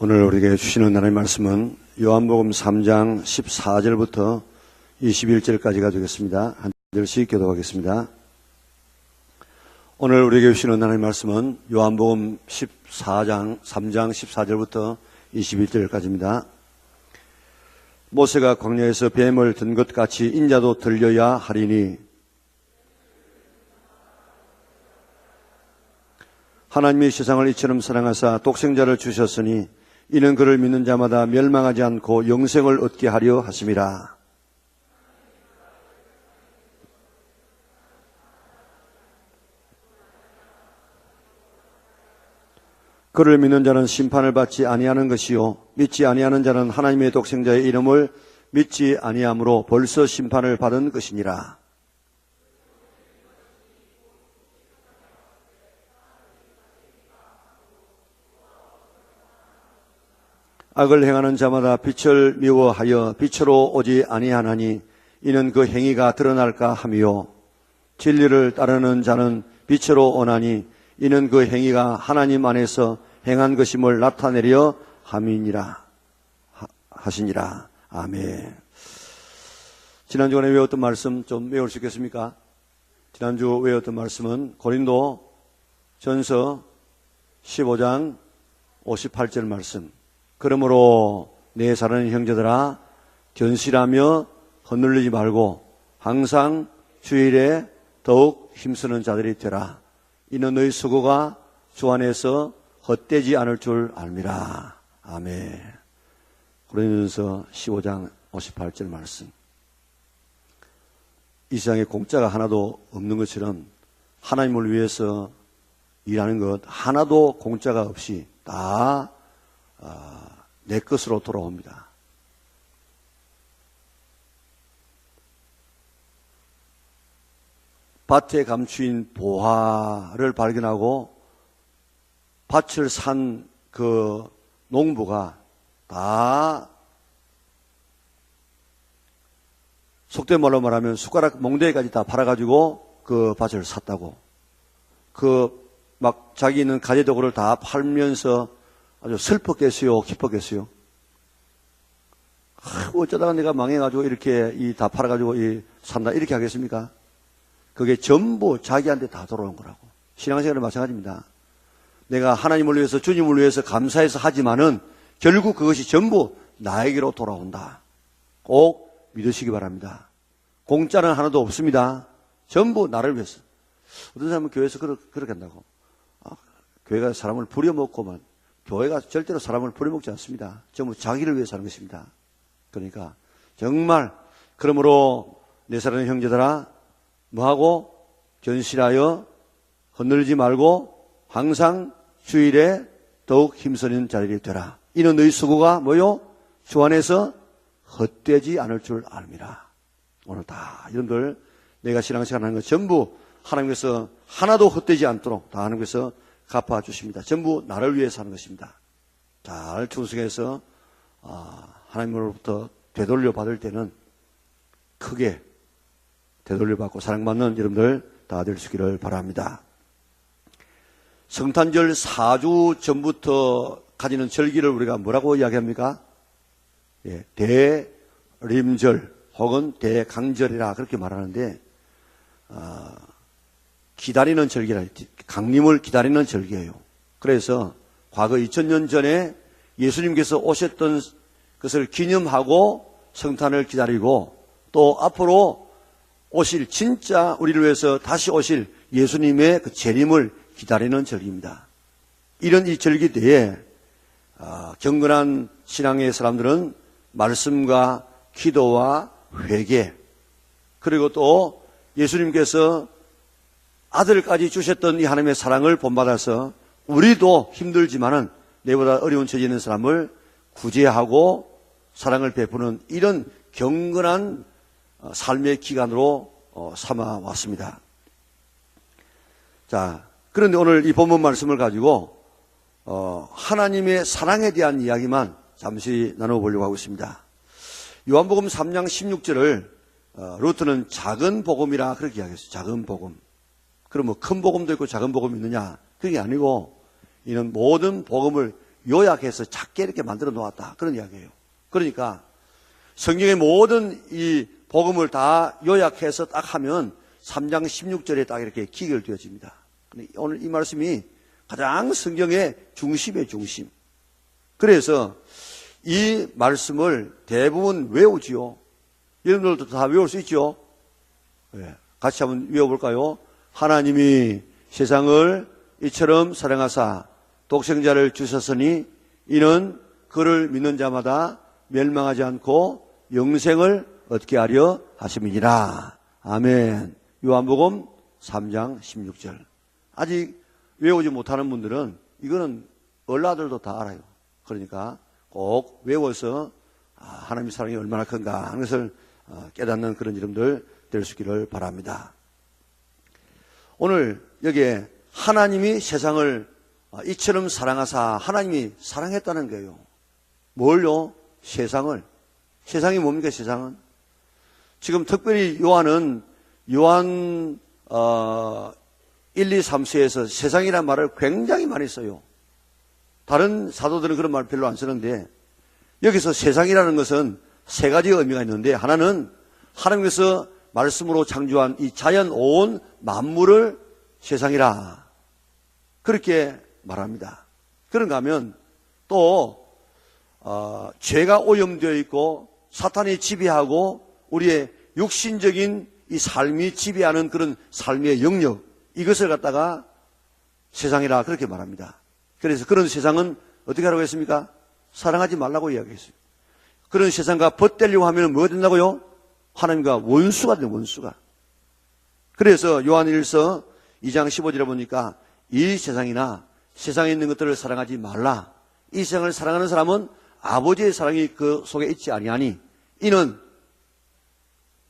오늘 우리에게 주시는 하나님의 말씀은 요한복음 3장 14절부터 21절까지가 되겠습니다. 한 절씩 교독하겠습니다. 오늘 우리에게 주시는 하나님의 말씀은 요한복음 3장 14절부터 21절까지입니다. 모세가 광야에서 뱀을 든 것 같이 인자도 들려야 하리니 하나님이 세상을 이처럼 사랑하사 독생자를 주셨으니 이는 그를 믿는 자마다 멸망하지 않고 영생을 얻게 하려 하심이라. 그를 믿는 자는 심판을 받지 아니하는 것이요 믿지 아니하는 자는 하나님의 독생자의 이름을 믿지 아니함으로 벌써 심판을 받은 것이니라. 악을 행하는 자마다 빛을 미워하여 빛으로 오지 아니하나니 이는 그 행위가 드러날까 함이요 진리를 따르는 자는 빛으로 오나니 이는 그 행위가 하나님 안에서 행한 것임을 나타내려 함이니라 하시니라. 아멘. 지난주에 외웠던 말씀 좀 외울 수 있겠습니까? 지난주 외웠던 말씀은 고린도 전서 15장 58절 말씀. 그러므로 내 사랑하는 형제들아 견실하며 흔들리지 말고 항상 주일에 더욱 힘쓰는 자들이 되라. 이는 너희 수고가 주 안에서 헛되지 않을 줄 알미라. 아멘. 고린도전서 15장 58절 말씀. 이 세상에 공짜가 하나도 없는 것처럼 하나님을 위해서 일하는 것 하나도 공짜가 없이 다 내 것으로 돌아옵니다. 밭에 감추인 보화를 발견하고 밭을 산 그 농부가 다 속된 말로 말하면 숟가락 몽둥이까지 다 팔아가지고 그 밭을 샀다고. 막 자기 있는 가재도구를 다 팔면서 아주 슬펐겠어요? 기뻤겠어요? 어쩌다가 내가 망해가지고 이렇게 다 팔아가지고 산다 이렇게 하겠습니까? 그게 전부 자기한테 다 돌아오는 거라고. 신앙생활은 마찬가지입니다. 내가 하나님을 위해서 주님을 위해서 감사해서 하지만은 결국 그것이 전부 나에게로 돌아온다. 꼭 믿으시기 바랍니다. 공짜는 하나도 없습니다. 전부 나를 위해서. 어떤 사람은 교회에서 그렇게 한다고. 교회가 사람을 부려먹고만. 교회가 절대로 사람을 부려먹지 않습니다. 전부 자기를 위해서 하는 것입니다. 그러니까 정말 그러므로 내 사랑하는 형제들아 뭐하고 견실하여 흔들리지 말고 항상 주일에 더욱 힘쓰는 자들이 되라. 이는 너희 수고가 뭐요? 주 안에서 헛되지 않을 줄 알미라. 오늘 다 여러분들 내가 신앙생활 하는 것 전부 하나님께서 하나도 헛되지 않도록 다 하나님께서 갚아주십니다. 전부 나를 위해서 하는 것입니다. 잘 충성해서 하나님으로부터 되돌려 받을 때는 크게 되돌려 받고 사랑받는 여러분들 다 될 수 있기를 바랍니다. 성탄절 4주 전부터 가지는 절기를 우리가 뭐라고 이야기합니까? 대림절 혹은 대강절이라 그렇게 말하는데 기다리는 절기라, 강림을 기다리는 절기예요. 그래서 과거 2000년 전에 예수님께서 오셨던 것을 기념하고 성탄을 기다리고 또 앞으로 오실 진짜 우리를 위해서 다시 오실 예수님의 그 재림을 기다리는 절기입니다. 이런 이 절기 때에 경건한 신앙의 사람들은 말씀과 기도와 회개 그리고 또 예수님께서 아들까지 주셨던 이 하나님의 사랑을 본받아서 우리도 힘들지만은 내보다 어려운 처지에 있는 사람을 구제하고 사랑을 베푸는 이런 경건한 삶의 기간으로 삼아왔습니다. 자, 그런데 오늘 이 본문 말씀을 가지고 하나님의 사랑에 대한 이야기만 잠시 나눠보려고 하고 있습니다. 요한복음 3장 16절을 루트는 작은 복음이라 그렇게 이야기했어요. 작은 복음. 그럼 뭐 큰 복음도 있고 작은 복음이 있느냐? 그게 아니고 이는 모든 복음을 요약해서 작게 이렇게 만들어 놓았다. 그런 이야기예요. 그러니까 성경의 모든 이 복음을 다 요약해서 딱 하면 3장 16절에 딱 이렇게 기결되어집니다. 오늘 이 말씀이 가장 성경의 중심의 중심. 그래서 이 말씀을 대부분 외우지요. 여러분들도 다 외울 수 있죠? 네. 같이 한번 외워볼까요? 하나님이 세상을 이처럼 사랑하사 독생자를 주셨으니 이는 그를 믿는 자마다 멸망하지 않고 영생을 얻게 하려 하심이니라. 아멘. 요한복음 3장 16절. 아직 외우지 못하는 분들은 이거는 얼라들도 다 알아요. 그러니까 꼭 외워서 하나님의 사랑이 얼마나 큰가 하는 것을 깨닫는 그런 이름들 될 수 있기를 바랍니다. 오늘 여기에 하나님이 세상을 이처럼 사랑하사, 하나님이 사랑했다는 거예요. 뭘요? 세상을. 세상이 뭡니까? 세상은 지금 특별히 요한 1, 2, 3세에서 세상이라는 말을 굉장히 많이 써요. 다른 사도들은 그런 말 별로 안 쓰는데 여기서 세상이라는 것은 세 가지 의미가 있는데, 하나는 하나님께서 말씀으로 창조한 이 자연 온 만물을 세상이라 그렇게 말합니다. 그런가 하면 또 죄가 오염되어 있고 사탄이 지배하고 우리의 육신적인 이 삶이 지배하는 그런 삶의 영역, 이것을 갖다가 세상이라 그렇게 말합니다. 그래서 그런 세상은 어떻게 하라고 했습니까? 사랑하지 말라고 이야기했어요. 그런 세상과 벗되려고 하면 뭐가 된다고요? 하나님과 원수가 돼요, 원수가. 그래서 요한일서 2장 15절에 보니까 이 세상이나 세상에 있는 것들을 사랑하지 말라. 이 세상을 사랑하는 사람은 아버지의 사랑이 그 속에 있지 아니하니 이는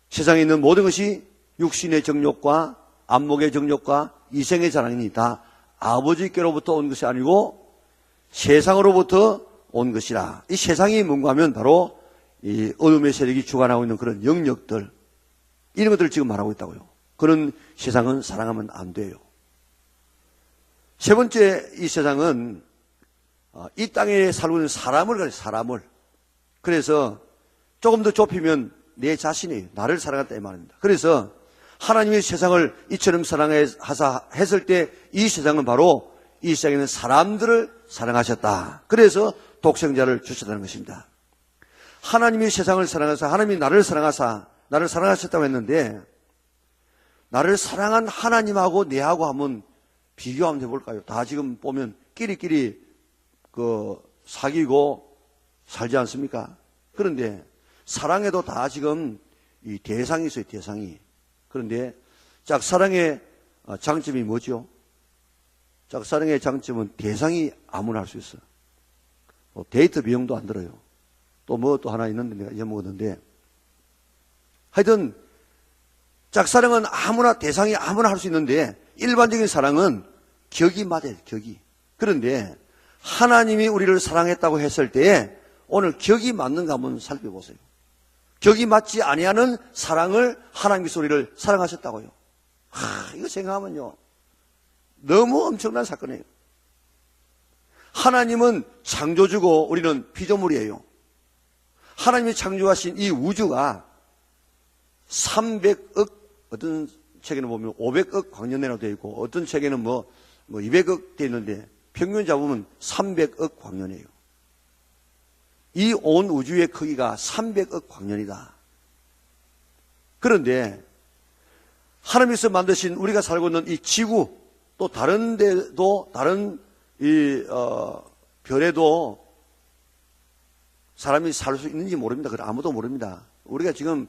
세상에 있는 모든 것이 육신의 정욕과 안목의 정욕과 이생의 자랑이니 다 아버지께로부터 온 것이 아니고 세상으로부터 온 것이라. 이 세상이 뭔가 하면 바로 이 어둠의 세력이 주관하고 있는 그런 영역들, 이런 것들을 지금 말하고 있다고요. 그런 세상은 사랑하면 안 돼요. 세 번째, 이 세상은 이 땅에 살고 있는 사람을 가르쳐요. 사람을. 그래서 조금 더 좁히면 내 자신이 나를 사랑했다 이 말입니다. 그래서 하나님이 세상을 이처럼 사랑하사 했을 때 이 세상은 바로 이 세상에 있는 사람들을 사랑하셨다. 그래서 독생자를 주셨다는 것입니다. 하나님이 세상을 사랑하사, 하나님이 나를 사랑하사 나를 사랑하셨다고 했는데, 나를 사랑한 하나님하고 내하고 한번 비교 한번 해볼까요? 다 지금 보면 끼리끼리 사귀고 살지 않습니까? 그런데 사랑에도 다 지금 이 대상이 있어요, 대상이. 그런데 짝사랑의 장점이 뭐죠? 짝사랑의 장점은 대상이 아무나 할 수 있어요. 데이트 비용도 안 들어요. 또 또 하나 있는데 내가 잊어먹었는데, 하여튼 짝사랑은 아무나, 대상이 아무나 할 수 있는데 일반적인 사랑은 격이 맞아요, 격이. 그런데 하나님이 우리를 사랑했다고 했을 때에 오늘 격이 맞는가 한번 살펴보세요. 격이 맞지 아니하는 사랑을 하나님께서 우리를 사랑하셨다고요. 이거 생각하면요, 너무 엄청난 사건이에요. 하나님은 창조주고 우리는 피조물이에요. 하나님이 창조하신 이 우주가 300억, 어떤 책에는 보면 500억 광년내로 되어 있고 어떤 책에는 200억 되어 있는데 평균 잡으면 300억 광년이에요. 이 온 우주의 크기가 300억 광년이다. 그런데 하나님께서 만드신 우리가 살고 있는 이 지구, 또 다른 데도, 다른 별에도 사람이 살 수 있는지 모릅니다. 그걸 아무도 모릅니다. 우리가 지금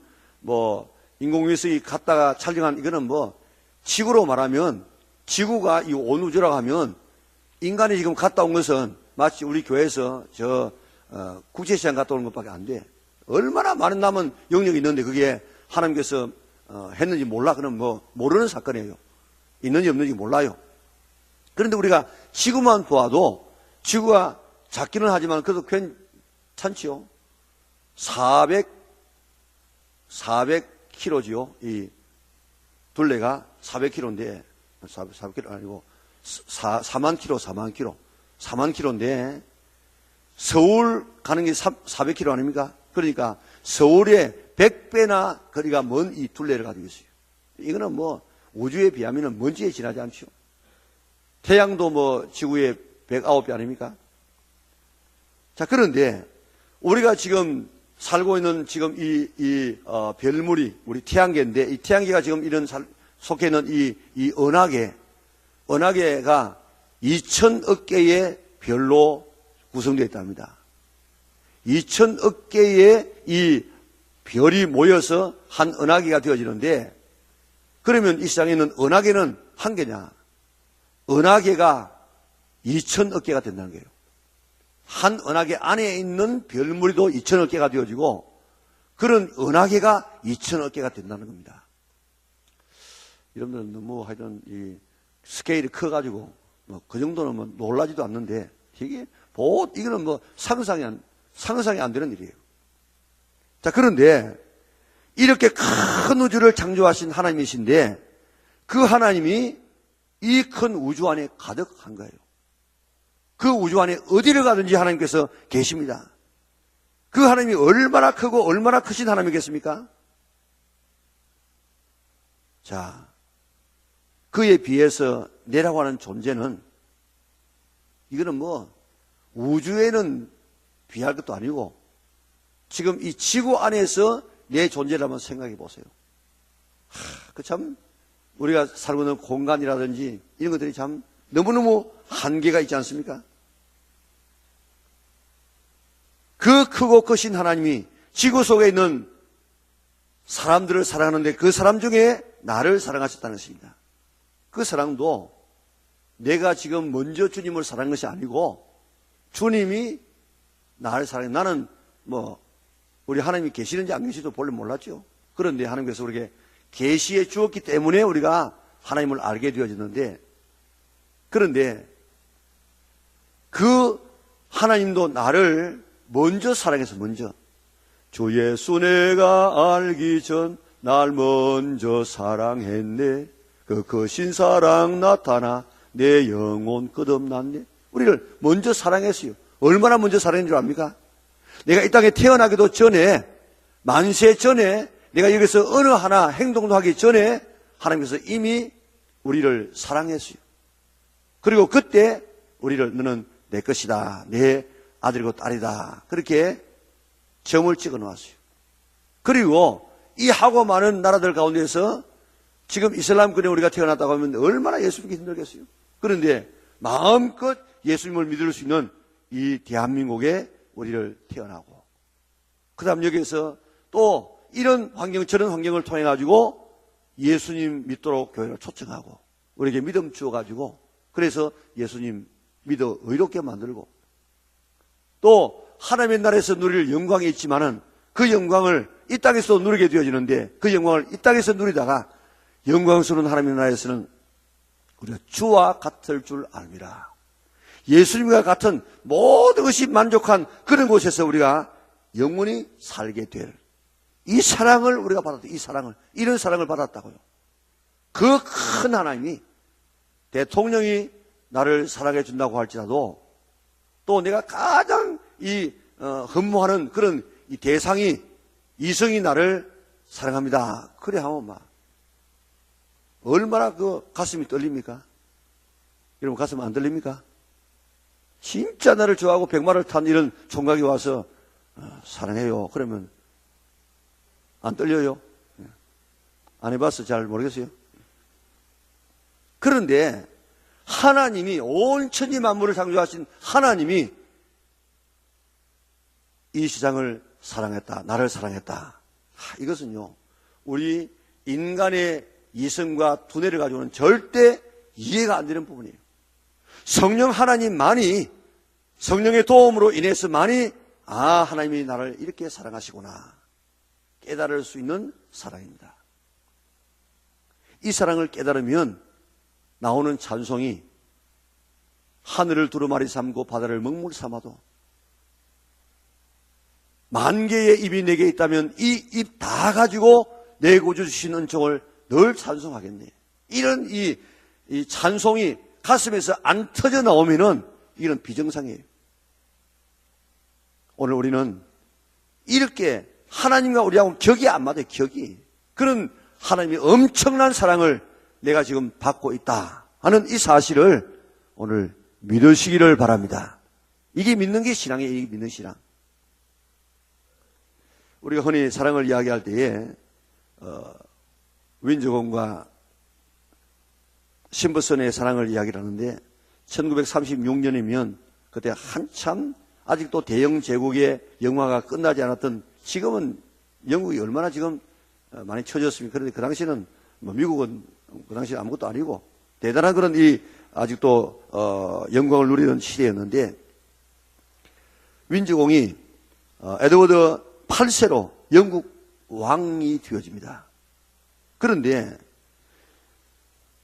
인공위성이 갔다가 촬영한 이거는 지구로 말하면, 지구가 이 온 우주라고 하면 인간이 지금 갔다 온 것은 마치 우리 교회에서 국제시장 갔다 오는 것밖에 안 돼. 얼마나 많은 남은 영역이 있는데 그게 하나님께서 했는지 몰라. 그럼 모르는 사건이에요. 있는지 없는지 몰라요. 그런데 우리가 지구만 보아도 지구가 작기는 하지만 그래도 괜찮지요. 400kg지요. 이 둘레가 400kg인데 400kg 아니고 4만 kg. 4만 kg인데 서울 가는 게 400km 아닙니까? 그러니까 서울의 100배나 거리가 먼 이 둘레를 가지고 있어요. 이거는 뭐 우주에 비하면 먼지에 지나지 않죠. 태양도 뭐 지구의 109배 아닙니까? 자, 그런데 우리가 지금 살고 있는 지금 별물이 우리 태양계인데, 이 태양계가 지금 이런 속해 있는 이 은하계가 2000억 개의 별로 구성되어 있답니다. 2000억 개의 이 별이 모여서 한 은하계가 되어지는데, 그러면 이 세상에 있는 은하계는 한 개냐? 은하계가 2000억 개가 된다는 거예요. 한 은하계 안에 있는 별무리도 2000억 개가 되어지고, 그런 은하계가 2000억 개가 된다는 겁니다. 여러분들은 너무 하여튼 이 스케일이 커가지고 뭐 그 정도는 뭐 놀라지도 않는데, 이거는 뭐 상상이 안 되는 일이에요. 자, 그런데 이렇게 큰 우주를 창조하신 하나님이신데, 그 하나님이 이 큰 우주 안에 가득한 거예요. 그 우주 안에 어디를 가든지 하나님께서 계십니다. 그 하나님이 얼마나 크고 얼마나 크신 하나님이겠습니까? 자, 그에 비해서 내라고 하는 존재는, 이거는 뭐 우주에는 비할 것도 아니고 지금 이 지구 안에서 내 존재를 한번 생각해 보세요. 참 우리가 살고 있는 공간이라든지 이런 것들이 참 너무너무 한계가 있지 않습니까? 그 크고 크신 하나님이 지구 속에 있는 사람들을 사랑하는데, 그 사람 중에 나를 사랑하셨다는 것입니다. 그 사랑도 내가 지금 먼저 주님을 사랑한 것이 아니고 주님이 나를 사랑해. 나는 뭐 우리 하나님이 계시는지 안 계시도 본래 몰랐죠. 그런데 하나님께서 우리에게 계시해 주었기 때문에 우리가 하나님을 알게 되어졌는데, 그런데 그 하나님도 나를 먼저 사랑해서 먼저, 주 예수 내가 알기 전 날 먼저 사랑했네. 그 크신 사랑 나타나 내 영혼 끝없났네. 우리를 먼저 사랑했어요. 얼마나 먼저 사랑한 줄 압니까? 내가 이 땅에 태어나기도 전에, 만세 전에, 내가 여기서 어느 하나 행동도 하기 전에 하나님께서 이미 우리를 사랑했어요. 그리고 그때 우리를 너는 내 것이다, 내 아들이고 딸이다, 그렇게 점을 찍어 놓았어요. 그리고 이 하고 많은 나라들 가운데서 지금 이슬람권에 우리가 태어났다고 하면 얼마나 예수 믿기 힘들겠어요. 그런데 마음껏 예수님을 믿을 수 있는 이 대한민국에 우리를 태어나고, 그 다음 여기에서 또 이런 환경, 저런 환경을 통해 가지고 예수님 믿도록 교회를 초청하고 우리에게 믿음 주어가지고, 그래서 예수님 믿어 의롭게 만들고, 또 하나님의 나라에서 누릴 영광이 있지만은 그 영광을 이 땅에서 누리게 되어지는데, 그 영광을 이 땅에서 누리다가 영광스러운 하나님의 나라에서는 우리가 주와 같을 줄 알미라. 예수님과 같은 모든 것이 만족한 그런 곳에서 우리가 영원히 살게 될 이 사랑을 우리가 받았다. 이 사랑을, 이런 사랑을 받았다고요. 그 큰 하나님이, 대통령이 나를 사랑해 준다고 할지라도, 또 내가 가장 흠모하는 그런 이 대상이, 이성이 나를 사랑합니다. 그래 하면 막 얼마나 그 가슴이 떨립니까? 여러분 가슴 안 떨립니까? 진짜 나를 좋아하고 백마를 탄 이런 총각이 와서 사랑해요. 그러면 안 떨려요? 안 해봐서 잘 모르겠어요. 그런데 하나님이, 온 천지 만물을 창조하신 하나님이 이 세상을 사랑했다, 나를 사랑했다. 이것은요, 우리 인간의 이성과 두뇌를 가지고는 절대 이해가 안 되는 부분이에요. 성령 하나님만이, 성령의 도움으로 인해서만이 하나님이 나를 이렇게 사랑하시구나 깨달을 수 있는 사랑입니다. 이 사랑을 깨달으면 나오는 찬송이 하늘을 두루마리 삼고 바다를 먹물 삼아도, 만 개의 입이 내게 있다면 이 입 다 가지고 내 구주 주신 은총을 늘 찬송하겠네. 이런 이 찬송이 가슴에서 안 터져 나오면은 이건 비정상이에요. 오늘 우리는 이렇게 하나님과 우리하고 격이 안 맞아요. 격이. 그런 하나님의 엄청난 사랑을 내가 지금 받고 있다 하는 이 사실을 오늘 믿으시기를 바랍니다. 이게 믿는 게 신앙이에요. 이게 믿는 신앙. 우리가 흔히 사랑을 이야기할 때에 윈즈공과 신버슨의 사랑을 이야기를 하는데 1936년이면 그때 한참 아직도 대영 제국의 영화가 끝나지 않았던, 지금은 영국이 얼마나 지금 많이 쳐졌습니까? 그런데 그 당시는 미국은 그 당시 아무것도 아니고 대단한 그런 아직도 영광을 누리던 시대였는데, 윈즈공이 에드워드 8세로 영국 왕이 되어집니다. 그런데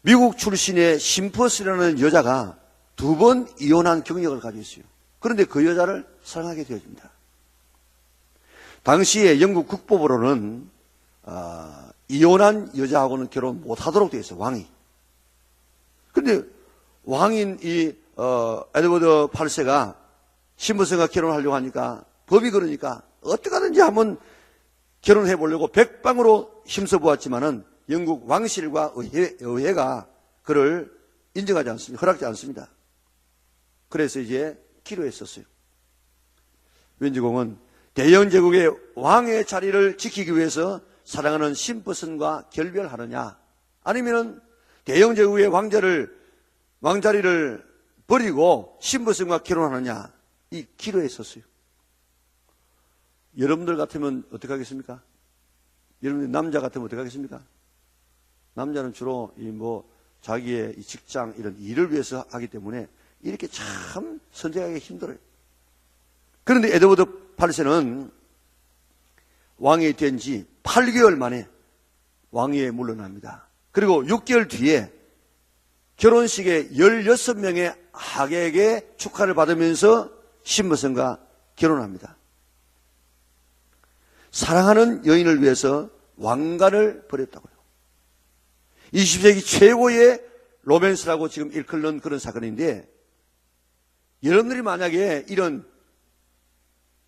미국 출신의 심퍼스라는 여자가 2번 이혼한 경력을 가지고 있어요. 그런데 그 여자를 사랑하게 되어집니다. 당시에 영국 국법으로는 이혼한 여자하고는 결혼 못하도록 되어 있어요. 왕이. 그런데 왕인 에드워드 8세가 심퍼슨과 결혼하려고 하니까, 법이 그러니까 어떻게 하든지 한번 결혼해 보려고 백방으로 힘써 보았지만은 영국 왕실과 의회가 그를 인정하지 않습니다. 허락하지 않습니다. 그래서 이제 기로했었어요. 윈즈공은 대영 제국의 왕의 자리를 지키기 위해서 사랑하는 심퍼슨과 결별하느냐, 아니면은 대영 제국의 왕자리를 버리고 심퍼슨과 결혼하느냐, 이 기로했었어요. 여러분들 같으면 어떻게 하겠습니까? 여러분들 남자 같으면 어떻게 하겠습니까? 남자는 주로 자기의 이 직장 이런 일을 위해서 하기 때문에 이렇게 참 선택하기 힘들어요. 그런데 에드워드 8세는 왕이 된 지 8개월 만에 왕위에 물러납니다. 그리고 6개월 뒤에 결혼식에 16명의 하객에게 축하를 받으면서 심퍼슨과 결혼합니다. 사랑하는 여인을 위해서 왕관을 버렸다고요. 20세기 최고의 로맨스라고 지금 일컬는 그런 사건인데, 여러분들이 만약에 이런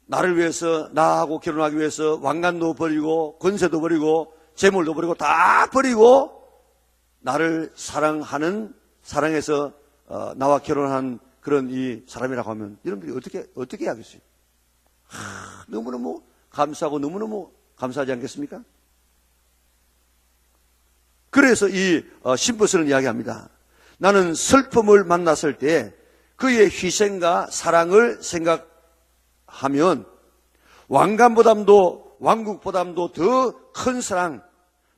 나를 위해서, 나하고 결혼하기 위해서 왕관도 버리고 권세도 버리고 재물도 버리고 다 버리고 나를 사랑해서 나와 결혼한 그런 이 사람이라고 하면 여러분들이 어떻게 하겠어요? 너무너무 감사하고 너무너무 감사하지 않겠습니까? 그래서 이 심퍼슨은 이야기합니다. 나는 슬픔을 만났을 때 그의 희생과 사랑을 생각하면 왕관보담도 왕국보담도 더 큰 사랑,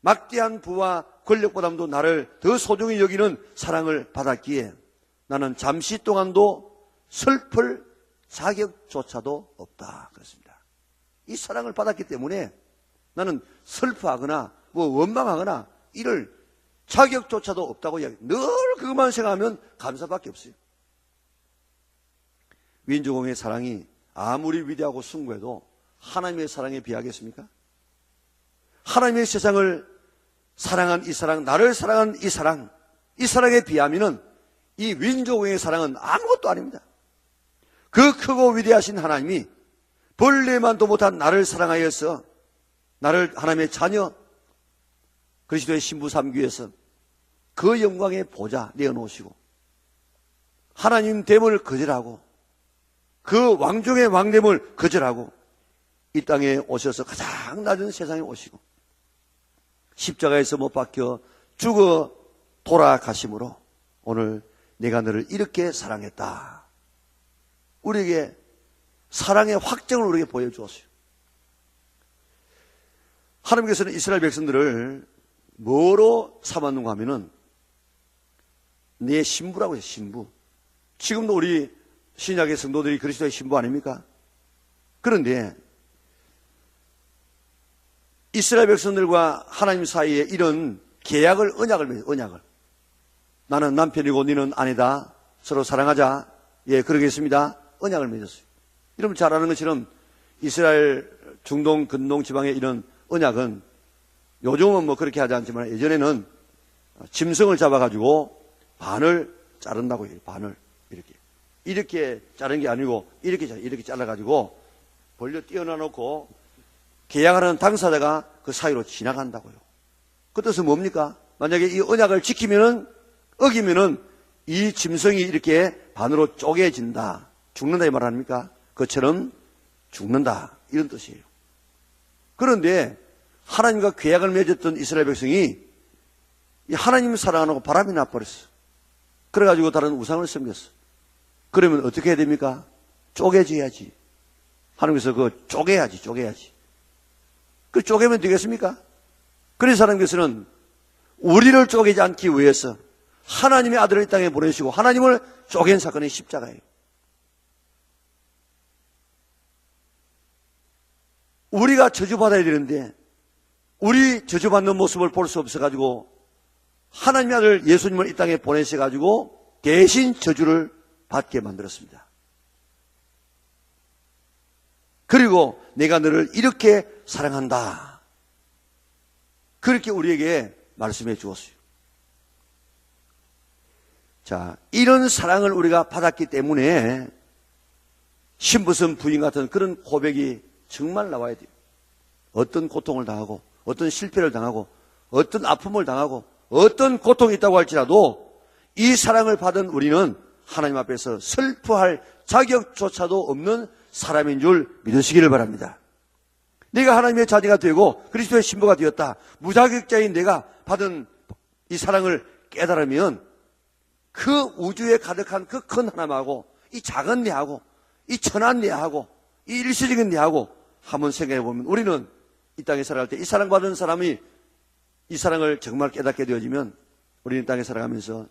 막대한 부와 권력보담도 나를 더 소중히 여기는 사랑을 받았기에 나는 잠시 동안도 슬플 자격조차도 없다. 그렇습니다. 이 사랑을 받았기 때문에 나는 슬퍼하거나 원망하거나 이럴 자격조차도 없다고 이야기해요. 늘 그것만 생각하면 감사밖에 없어요. 윈즈공의 사랑이 아무리 위대하고 숭고해도 하나님의 사랑에 비하겠습니까? 하나님의 세상을 사랑한 이 사랑, 나를 사랑한 이 사랑에 비하면은 이 윈즈공의 사랑은 아무것도 아닙니다. 그 크고 위대하신 하나님이 벌레만도 못한 나를 사랑하여서 나를 하나님의 자녀 그리스도의 신부 삼기 위해서 그 영광의 보좌 내어놓으시고 하나님 됨을 거절하고 그 왕중의 왕됨을 거절하고 이 땅에 오셔서 가장 낮은 세상에 오시고 십자가에서 못 박혀 죽어 돌아가심으로 오늘 내가 너를 이렇게 사랑했다. 우리에게 사랑의 확정을 우리에게 보여주었어요. 하나님께서는 이스라엘 백성들을 뭐로 삼았는가 하면은 내 신부라고 해요. 신부. 지금도 우리 신약의 성도들이 그리스도의 신부 아닙니까? 그런데 이스라엘 백성들과 하나님 사이에 이런 계약을, 언약을 맺어요. 언약을. 나는 남편이고 너는 아내다. 서로 사랑하자. 예, 그러겠습니다. 언약을 맺었어요. 여러분 잘 아는 것처럼 이스라엘 중동 근동 지방의 이런 언약은 요즘은 뭐 그렇게 하지 않지만 예전에는 짐승을 잡아가지고 반을 자른다고 해요. 반을 이렇게 자른 게 아니고 이렇게 잘라가지고 벌려 띄어놔 놓고 계약하는 당사자가 그 사이로 지나간다고요. 그 뜻은 뭡니까? 만약에 이 언약을 지키면은, 어기면은 이 짐승이 이렇게 반으로 쪼개진다. 죽는다 이 말 아닙니까? 그처럼 죽는다. 이런 뜻이에요. 그런데 하나님과 계약을 맺었던 이스라엘 백성이 하나님을 사랑 안 하고 바람이 나버렸어. 그래가지고 다른 우상을 섬겼어. 그러면 어떻게 해야 됩니까? 쪼개져야지. 하나님께서 그거 쪼개야지. 그 쪼개면 되겠습니까? 그래서 하나님께서는 우리를 쪼개지 않기 위해서 하나님의 아들을 이 땅에 보내시고 하나님을 쪼갠 사건이 십자가예요. 우리가 저주받아야 되는데 우리 저주받는 모습을 볼 수 없어가지고 하나님의 아들 예수님을 이 땅에 보내셔가지고 대신 저주를 받게 만들었습니다. 그리고 내가 너를 이렇게 사랑한다. 그렇게 우리에게 말씀해 주었어요. 자, 이런 사랑을 우리가 받았기 때문에 신부선 부인 같은 그런 고백이 정말 나와야 돼요. 어떤 고통을 당하고 어떤 실패를 당하고 어떤 아픔을 당하고 어떤 고통이 있다고 할지라도 이 사랑을 받은 우리는 하나님 앞에서 슬퍼할 자격조차도 없는 사람인 줄 믿으시기를 바랍니다. 내가 하나님의 자녀가 되고 그리스도의 신부가 되었다. 무자격자인 내가 받은 이 사랑을 깨달으면 그 우주에 가득한 그 큰 하나님하고 이 작은 내하고 이 천한 내하고 이 일시적인 내하고 한번 생각해 보면 우리는 이 땅에 살아갈 때 이 사랑받은 사람이 이 사랑을 정말 깨닫게 되어지면 우리는 이 땅에 살아가면서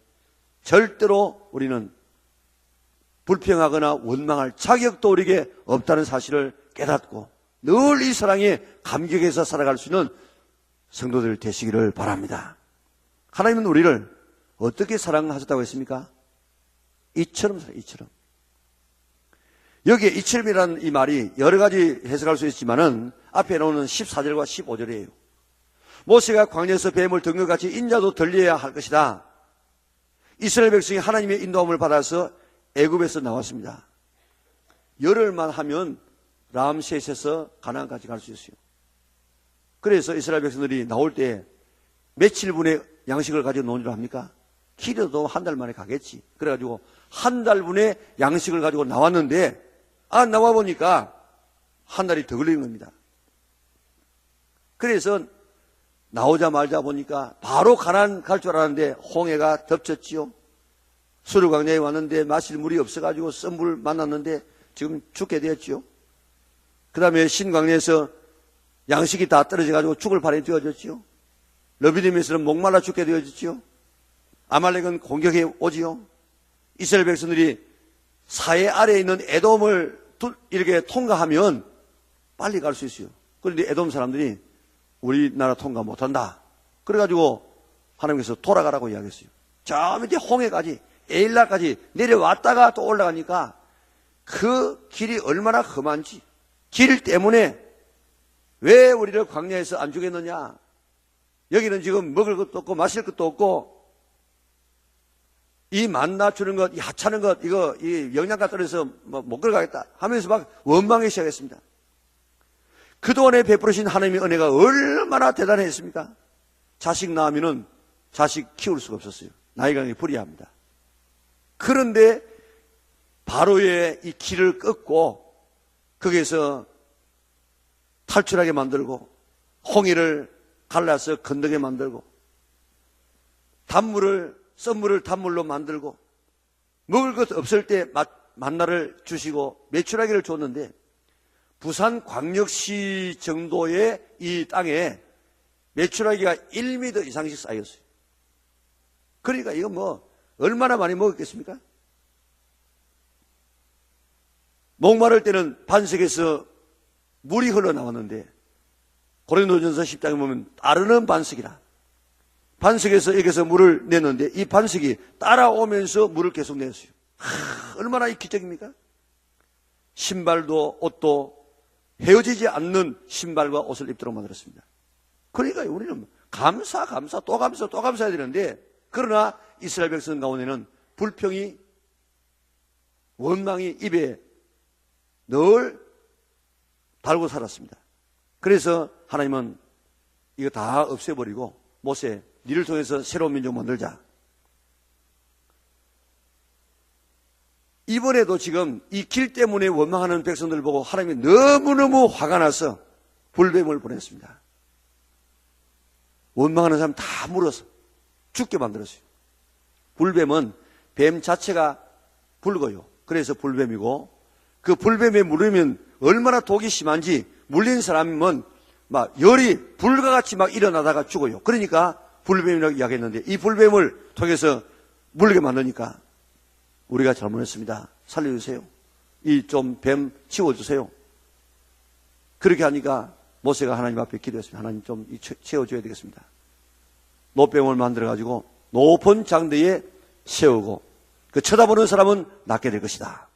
절대로 우리는 불평하거나 원망할 자격도 우리에게 없다는 사실을 깨닫고 늘 이 사랑에 감격해서 살아갈 수 있는 성도들 되시기를 바랍니다. 하나님은 우리를 어떻게 사랑하셨다고 했습니까? 이처럼. 여기에 이처럼이라는 이 말이 여러 가지 해석할 수 있지만은 앞에 나오는 14절과 15절이에요. 모세가 광야에서 뱀을 든 것 같이 인자도 들려야 할 것이다. 이스라엘 백성이 하나님의 인도함을 받아서 애굽에서 나왔습니다. 열흘만 하면 람셋에서 가나안까지 갈 수 있어요. 그래서 이스라엘 백성들이 나올 때 며칠분의 양식을 가지고 노니라 합니까? 길어도 한 달 만에 가겠지. 그래가지고 한 달분의 양식을 가지고 나왔는데 나와 보니까 한 달이 더 걸리는 겁니다. 그래서 나오자마자 보니까 바로 가나안 갈 줄 알았는데 홍해가 덮쳤지요. 수르광야에 왔는데 마실 물이 없어가지고 썬물 만났는데 지금 죽게 되었지요. 그 다음에 신광야에서 양식이 다 떨어져가지고 죽을 판에 되어졌지요. 러비딤에서는 목말라 죽게 되어졌지요. 아말렉은 공격해 오지요. 이스라엘 백성들이 사해 아래에 있는 에돔을 이렇게 통과하면 빨리 갈 수 있어요. 그런데 에돔 사람들이 우리나라 통과 못한다. 그래가지고 하나님께서 돌아가라고 이야기했어요. 저 밑에 홍해까지 에일라까지 내려왔다가 또 올라가니까 그 길이 얼마나 험한지 길 때문에 왜 우리를 광야에서 안 주겠느냐. 여기는 지금 먹을 것도 없고 마실 것도 없고 이 만나 주는 것, 이 하찮은 것, 이거 이 영양가 떨어져서 못 걸어가겠다 하면서 막 원망하기 시작했습니다. 그동안에 베풀으신 하나님의 은혜가 얼마나 대단했습니까? 자식 낳으면은 자식 키울 수가 없었어요. 나이가 불이합니다. 그런데 바로의 이 길을 끊고 거기에서 탈출하게 만들고 홍해를 갈라서 건너게 만들고 썬물을 단물로 만들고 먹을 것 없을 때 만나를 주시고 메추라기를 줬는데 부산 광역시 정도의 이 땅에 메추라기가 1m 이상씩 쌓였어요. 그러니까 이거 뭐 얼마나 많이 먹었겠습니까? 목마를 때는 반석에서 물이 흘러나왔는데 고린도전서 10장에 보면 따르는 반석이라 반석에서 여기서 물을 냈는데 이 반석이 따라오면서 물을 계속 냈어요. 얼마나 이 기적입니까? 신발도 옷도 헤어지지 않는 신발과 옷을 입도록 만들었습니다. 그러니까 우리는 감사 또 감사해야 되는데 그러나 이스라엘 백성 가운데는 불평이 원망이 입에 늘 달고 살았습니다. 그래서 하나님은 이거 다 없애버리고 모세, 니를 통해서 새로운 민족 만들자. 이번에도 지금 이 길 때문에 원망하는 백성들 보고 하나님이 너무너무 화가 나서 불뱀을 보냈습니다. 원망하는 사람 다 물어서 죽게 만들었어요. 불뱀은 뱀 자체가 붉어요. 그래서 불뱀이고, 그 불뱀에 물리면 얼마나 독이 심한지 물린 사람은 막 열이 불과 같이 막 일어나다가 죽어요. 그러니까 불뱀이라고 이야기했는데, 이 불뱀을 통해서 물게 만드니까 우리가 잘못했습니다. 살려주세요. 이 좀 뱀 치워주세요. 그렇게 하니까 모세가 하나님 앞에 기도했습니다. 하나님 좀 치워줘야 되겠습니다. 노뱀을 만들어가지고 높은 장대에 세우고 그 쳐다보는 사람은 낫게 될 것이다.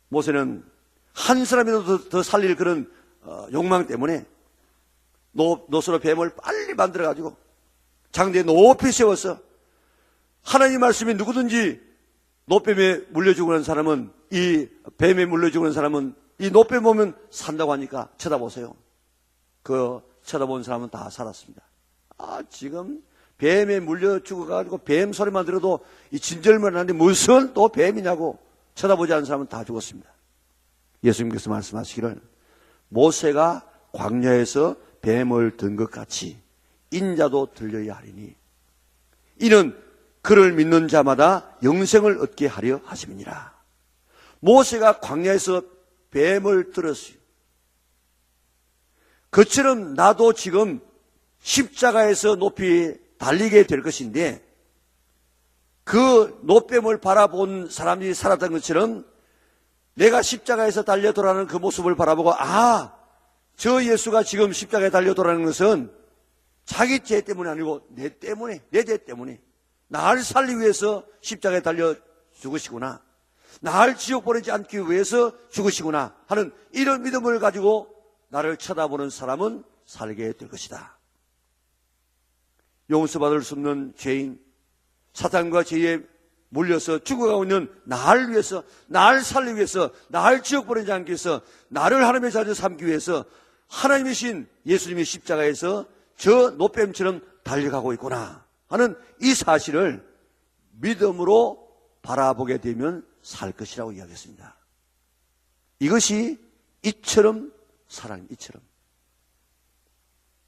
모세는 한 사람이라도 더 살릴 그런 욕망 때문에 노스로 뱀을 빨리 만들어가지고 장대에 높이 세워서 하나님 말씀이 누구든지 노뱀에 물려 죽는 사람은, 이 뱀에 물려 죽는 사람은 이 노뱀 보면 산다고 하니까 쳐다보세요. 그 쳐다본 사람은 다 살았습니다. 지금 뱀에 물려 죽어가지고 뱀 소리만 들어도 이 진절만 하는데 무슨 또 뱀이냐고 쳐다보지 않는 사람은 다 죽었습니다. 예수님께서 말씀하시기를 모세가 광야에서 뱀을 든 것 같이 인자도 들려야 하리니 이는 그를 믿는 자마다 영생을 얻게 하려 하심이니라. 모세가 광야에서 뱀을 들었어요. 그처럼 나도 지금 십자가에서 높이 달리게 될 것인데, 그 노뱀을 바라본 사람이 살았던 것처럼 내가 십자가에서 달려 돌아가는 그 모습을 바라보고, 저 예수가 지금 십자가에 달려 돌아가는 것은 자기 죄 때문이 아니고 내 때문에, 내 죄 때문에 나를 살리기 위해서 십자가에 달려 죽으시구나, 나를 지옥 보내지 않기 위해서 죽으시구나 하는 이런 믿음을 가지고 나를 쳐다보는 사람은 살게 될 것이다. 용서받을 수 없는 죄인, 사탄과 죄에 물려서 죽어가고 있는 나를 위해서, 나를 살리기 위해서, 나를 지옥 보내지 않기 위해서, 나를 하나님의 자녀 삼기 위해서 하나님이신 예수님이 십자가에서 저 노뱀처럼 달려가고 있구나 하는 이 사실을 믿음으로 바라보게 되면 살 것이라고 이야기했습니다. 이것이 이처럼 사랑입니다. 이처럼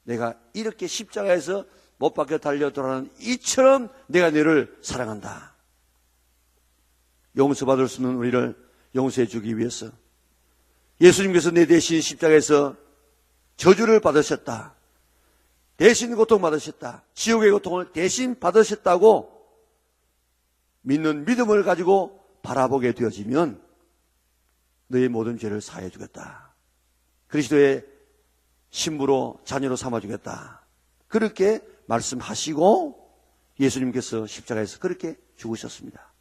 내가 이렇게 십자가에서 못 박혀 달려 돌아가는 이처럼 내가 너를 사랑한다. 용서받을 수 없는 우리를 용서해 주기 위해서 예수님께서 내 대신 십자가에서 저주를 받으셨다, 대신 고통받으셨다, 지옥의 고통을 대신 받으셨다고 믿는 믿음을 가지고 바라보게 되어지면 너의 모든 죄를 사해 주겠다, 그리스도의 신부로 자녀로 삼아주겠다, 그렇게 말씀하시고 예수님께서 십자가에서 그렇게 죽으셨습니다.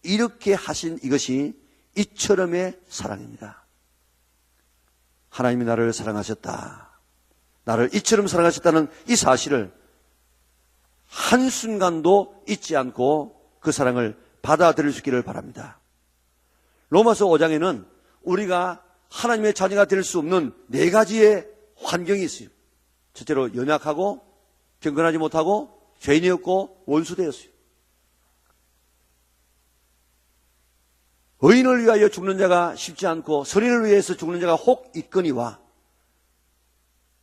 이렇게 하신 이것이 이처럼의 사랑입니다. 하나님이 나를 사랑하셨다, 나를 이처럼 사랑하셨다는 이 사실을 한순간도 잊지 않고 그 사랑을 받아들일 수 있기를 바랍니다. 로마서 5장에는 우리가 하나님의 자녀가 될 수 없는 4가지의 환경이 있어요. 첫째로 연약하고 경건하지 못하고 죄인이었고 원수되었어요. 의인을 위하여 죽는 자가 쉽지 않고 선인을 위해서 죽는 자가 혹 있거니와,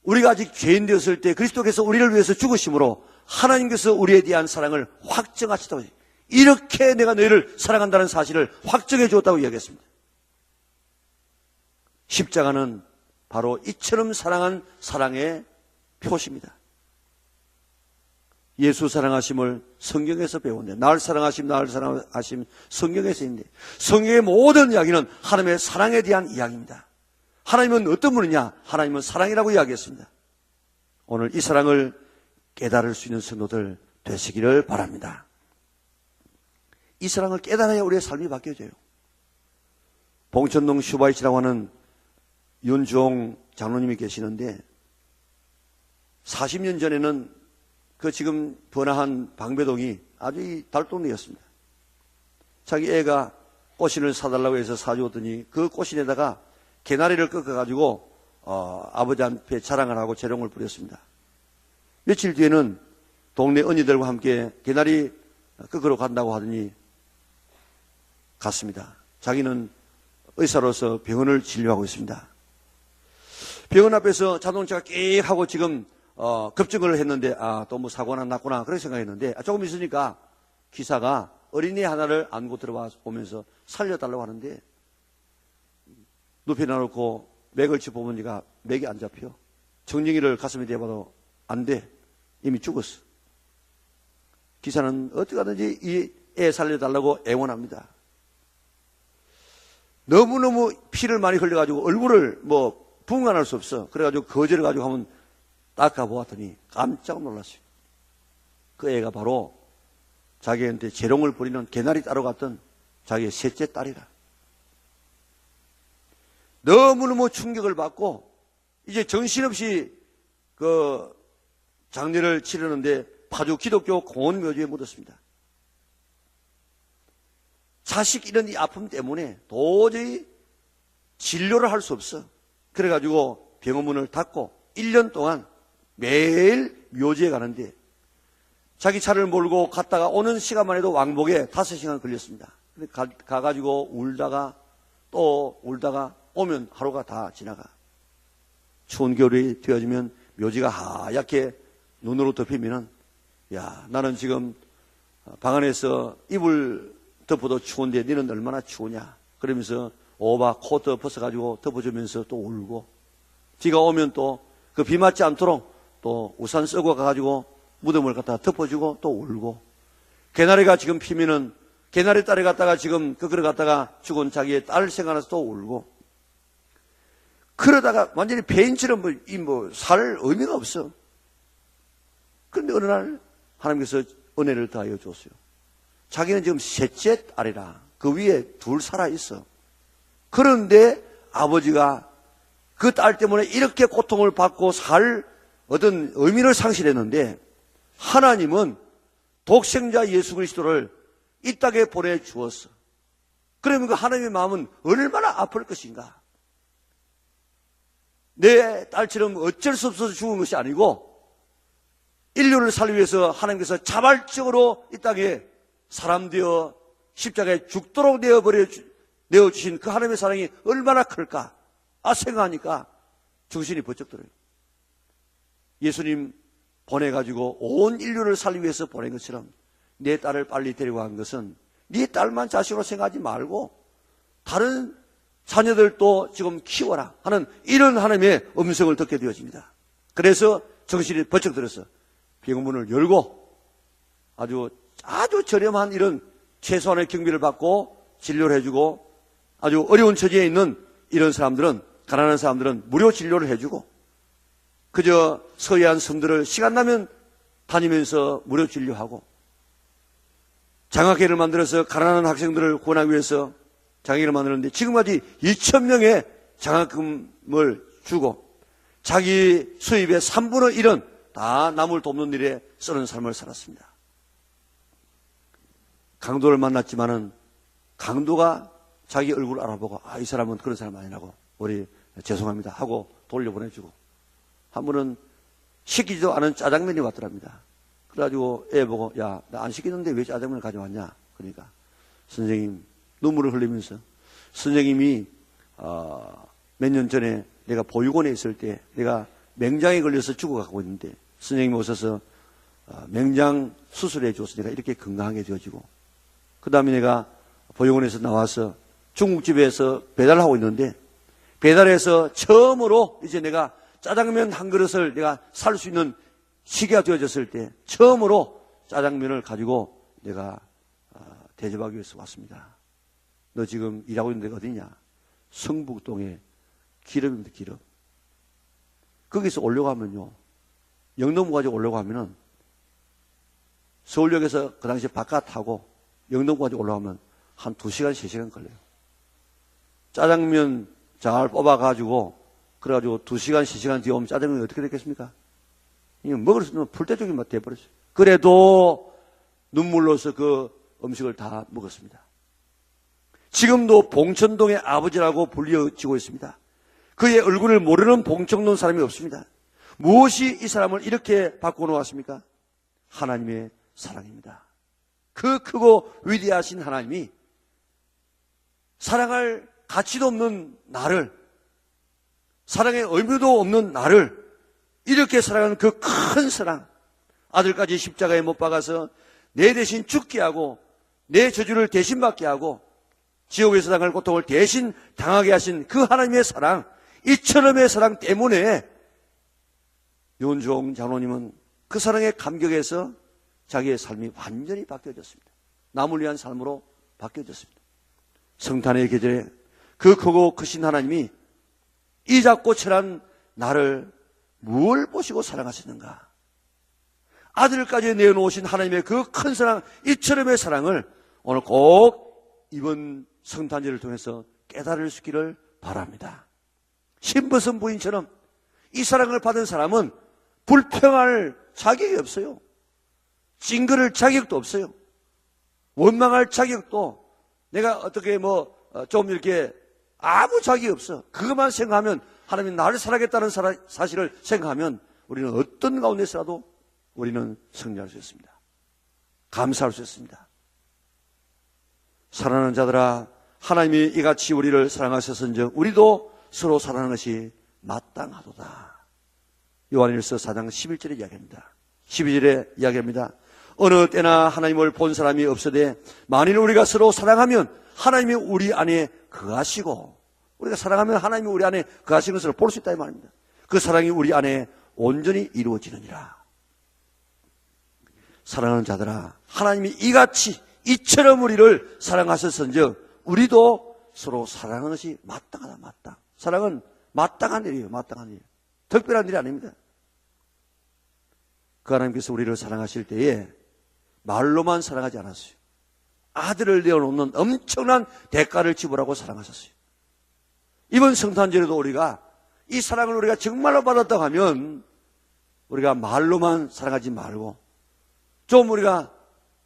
우리가 아직 죄인 되었을 때 그리스도께서 우리를 위해서 죽으심으로 하나님께서 우리에 대한 사랑을 확정하시다고, 이렇게 내가 너희를 사랑한다는 사실을 확정해 주었다고 이야기했습니다. 십자가는 바로 이처럼 사랑한 사랑의 표시입니다. 예수 사랑하심을 성경에서 배웠는데, 나를 사랑하심, 나를 사랑하심 성경에서 있는데, 성경의 모든 이야기는 하나님의 사랑에 대한 이야기입니다. 하나님은 어떤 분이냐? 하나님은 사랑이라고 이야기했습니다. 오늘 이 사랑을 깨달을 수 있는 성도들 되시기를 바랍니다. 이 사랑을 깨달아야 우리의 삶이 바뀌어져요. 봉천동 슈바이치라고 하는 윤주홍 장로님이 계시는데, 40년 전에는 그 지금 번화한 방배동이 아주 달동네였습니다. 자기 애가 꽃신을 사달라고 해서 사주었더니 그 꽃신에다가 개나리를 꺾어가지고 아버지 앞에 자랑을 하고 재롱을 부렸습니다. 며칠 뒤에는 동네 언니들과 함께 개나리 꺾으러 간다고 하더니 갔습니다. 자기는 의사로서 병원을 진료하고 있습니다. 병원 앞에서 자동차가 끼익 하고 지금 급정거를 했는데 또 뭐 사고나 났구나 그렇게 생각했는데 조금 있으니까 기사가 어린이 하나를 안고 들어와 오면서 살려달라고 하는데 눕혀 놔놓고 맥을 짚어보니까 맥이 안 잡혀. 정진이를 가슴에 대봐도 안 돼. 이미 죽었어. 기사는 어떻게 하든지 이 애 살려달라고 애원합니다. 너무너무 피를 많이 흘려가지고 얼굴을 뭐 분간할 수 없어. 그래가지고 거절을 가지고 한번 닦아보았더니 깜짝 놀랐어요. 그 애가 바로 자기한테 재롱을 부리는 개나리 따러 갔던 자기의 셋째 딸이라. 너무너무 충격을 받고 이제 정신없이 그 장례를 치르는데 파주 기독교 공원묘지에 묻었습니다. 자식 이런 이 아픔 때문에 도저히 진료를 할 수 없어. 그래가지고 병원문을 닫고 1년 동안 매일 묘지에 가는데 자기 차를 몰고 갔다가 오는 시간만 해도 왕복에 5시간 걸렸습니다. 가가지고 울다가 또 울다가 오면 하루가 다 지나가. 추운 겨울이 되어지면 묘지가 하얗게 눈으로 덮이면은 야 나는 지금 방 안에서 이불 덮어도 추운데 너는 얼마나 추우냐 그러면서 오바 코트 벗어가지고 덮어주면서 또 울고 비가 오면 또 그 비 맞지 않도록 또 우산 쓰고 가가지고 무덤을 갖다가 덮어주고 또 울고 개나리가 지금 피면은 개나리 딸에 갔다가 지금 그거를 갖다가 죽은 자기의 딸 생각나서 또 울고 그러다가 완전히 폐인처럼 살 의미가 없어. 그런데 어느 날 하나님께서 은혜를 더하여 줬어요. 자기는 지금 셋째 딸이라 그 위에 둘 살아 있어. 그런데 아버지가 그 딸 때문에 이렇게 고통을 받고 살 어떤 의미를 상실했는데 하나님은 독생자 예수 그리스도를 이 땅에 보내주었어. 그러면 그 하나님의 마음은 얼마나 아플 것인가. 내 딸처럼 어쩔 수 없어서 죽은 것이 아니고 인류를 살기 위해서 하나님께서 자발적으로 이 땅에 사람 되어 십자가에 죽도록 내어주신 그 하나님의 사랑이 얼마나 클까 생각하니까 정신이 번쩍 들어요. 예수님 보내가지고 온 인류를 살기 위해서 보낸 것처럼 내 딸을 빨리 데리고 간 것은 네 딸만 자식으로 생각하지 말고 다른 자녀들도 지금 키워라 하는 이런 하나님의 음성을 듣게 되어집니다. 그래서 정신이 번쩍 들어서 병원문을 열고 아주 저렴한 이런 최소한의 경비를 받고 진료를 해주고 아주 어려운 처지에 있는 이런 사람들은 가난한 사람들은 무료 진료를 해주고 그저 서해안 섬들을 시간 나면 다니면서 무료 진료하고 장학회를 만들어서 가난한 학생들을 구원하기 위해서 장학회를 만드는데 지금까지 2,000명의 장학금을 주고 자기 수입의 3분의 1은 다 남을 돕는 일에 쓰는 삶을 살았습니다. 강도를 만났지만은 강도가 자기 얼굴을 알아보고 이 사람은 그런 사람 아니라고 우리 죄송합니다 하고 돌려보내주고 한 번은 시키지도 않은 짜장면이 왔더랍니다. 그래가지고 애 보고 야, 나 안 시키는데 왜 짜장면을 가져왔냐 그러니까 선생님 눈물을 흘리면서 선생님이 몇 년 전에 내가 보육원에 있을 때 내가 맹장에 걸려서 죽어가고 있는데 선생님이 오셔서 맹장 수술해 줘서 내가 이렇게 건강하게 되어지고 그 다음에 내가 보육원에서 나와서 중국집에서 배달하고 있는데 배달해서 처음으로 이제 내가 짜장면 한 그릇을 내가 살 수 있는 시기가 되어졌을 때 처음으로 짜장면을 가지고 내가 대접하기 위해서 왔습니다. 너 지금 일하고 있는 데가 어디냐? 성북동에 기름입니다. 기름. 거기서 올라가면요. 영등포까지 올라가면은 서울역에서 그 당시 바깥 타고 영등포까지 올라가면 한 2시간, 3시간 걸려요. 짜장면 잘 뽑아가지고 그래가지고 2시간, 3시간 뒤에 오면 짜장면이 어떻게 됐겠습니까? 이거 먹을 수 있는 풀떼쪽이 막 돼버렸어요. 그래도 눈물로서 그 음식을 다 먹었습니다. 지금도 봉천동의 아버지라고 불려지고 있습니다. 그의 얼굴을 모르는 봉적놓은 사람이 없습니다. 무엇이 이 사람을 이렇게 바꿔놓았습니까? 하나님의 사랑입니다. 그 크고 위대하신 하나님이 사랑할 가치도 없는 나를, 사랑의 의무도 없는 나를 이렇게 사랑하는 그 큰 사랑, 아들까지 십자가에 못 박아서 내 대신 죽게 하고 내 저주를 대신 받게 하고 지옥에서 당할 고통을 대신 당하게 하신 그 하나님의 사랑, 이처럼의 사랑 때문에 윤종 장로님은 그 사랑에 감격해서 자기의 삶이 완전히 바뀌어졌습니다. 남을 위한 삶으로 바뀌어졌습니다. 성탄의 계절에 그 크고 크신 하나님이 이 작고 천한 나를 무엇을 보시고 사랑하시는가? 아들까지 내어놓으신 하나님의 그 큰 사랑, 이처럼의 사랑을 오늘 꼭 이번 성탄절을 통해서 깨달을 수 있기를 바랍니다. 신부선 부인처럼 이 사랑을 받은 사람은 불평할 자격이 없어요. 찡그릴 자격도 없어요. 원망할 자격도, 내가 어떻게 좀 이렇게 아무 자격이 없어. 그것만 생각하면, 하나님이 나를 사랑했다는 사실을 생각하면 우리는 어떤 가운데서라도 우리는 승리할 수 있습니다. 감사할 수 있습니다. 사랑하는 자들아, 하나님이 이같이 우리를 사랑하셨은즉 우리도 서로 사랑하는 것이 마땅하도다. 요한일서 4장 11절에 이야기합니다. 12절에 이야기합니다. 어느 때나 하나님을 본 사람이 없으되 만일 우리가 서로 사랑하면 하나님이 우리 안에 거하시고, 우리가 사랑하면 하나님이 우리 안에 거하시는 것을 볼 수 있다 이 말입니다. 그 사랑이 우리 안에 온전히 이루어지느니라. 사랑하는 자들아, 하나님이 이같이 이처럼 우리를 사랑하셨은즉 우리도 서로 사랑하는 것이 마땅하다. 마땅. 사랑은 마땅한 일이에요. 마땅한 일. 특별한 일이 아닙니다. 그 하나님께서 우리를 사랑하실 때에 말로만 사랑하지 않았어요. 아들을 내어놓는 엄청난 대가를 지불하고 사랑하셨어요. 이번 성탄절에도 우리가 이 사랑을 우리가 정말로 받았다고 하면 우리가 말로만 사랑하지 말고 좀 우리가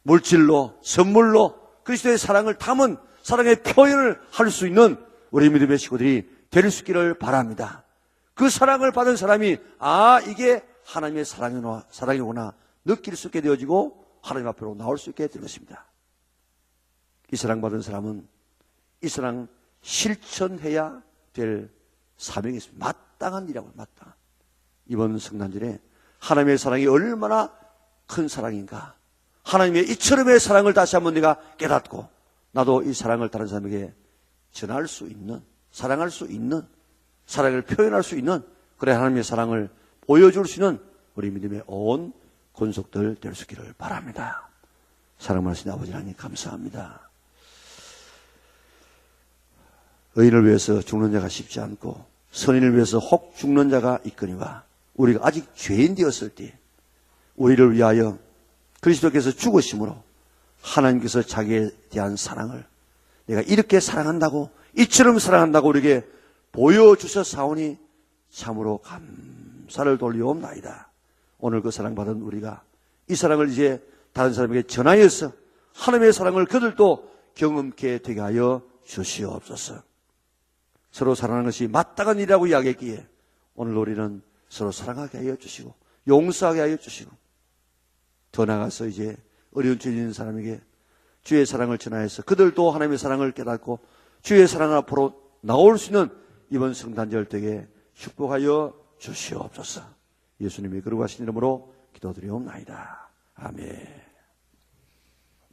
물질로, 선물로 그리스도의 사랑을 담은 사랑의 표현을 할 수 있는 우리 믿음의 식구들이 될 수 있기를 바랍니다. 그 사랑을 받은 사람이 이게 하나님의 사랑이구나 느낄 수 있게 되어지고 하나님 앞으로 나올 수 있게 될 것입니다. 이 사랑받은 사람은 이 사랑 실천해야 될 사명이 있습니다. 마땅한 일이라고요. 마땅한. 이번 성탄절에 하나님의 사랑이 얼마나 큰 사랑인가, 하나님의 이처럼의 사랑을 다시 한번 내가 깨닫고 나도 이 사랑을 다른 사람에게 전할 수 있는, 사랑할 수 있는, 사랑을 표현할 수 있는, 그래 하나님의 사랑을 보여줄 수 있는 우리 믿음의 온 권속들 될 수 있기를 바랍니다. 사랑 많으신 아버지 하나님 감사합니다. 의인을 위해서 죽는 자가 쉽지 않고 선인을 위해서 혹 죽는 자가 있거니와 우리가 아직 죄인 되었을 때 우리를 위하여 그리스도께서 죽으심으로 하나님께서 자기에 대한 사랑을 내가 이렇게 사랑한다고, 이처럼 사랑한다고 우리에게 보여주셨사오니 참으로 감사를 돌리옵나이다. 오늘 그 사랑받은 우리가 이 사랑을 이제 다른 사람에게 전하여서 하나님의 사랑을 그들도 경험케 되게 하여 주시옵소서. 서로 사랑하는 것이 마땅한 일이라고 이야기했기에 오늘 우리는 서로 사랑하게 하여 주시고 용서하게 하여 주시고 더 나아가서 이제 어려운 죄 있는 사람에게 주의 사랑을 전하여서 그들도 하나님의 사랑을 깨닫고 주의 사랑 앞으로 나올 수 있는 이번 성탄절 되게 축복하여 주시옵소서. 예수님이 거룩하신 이름으로 기도드리옵나이다. 아멘.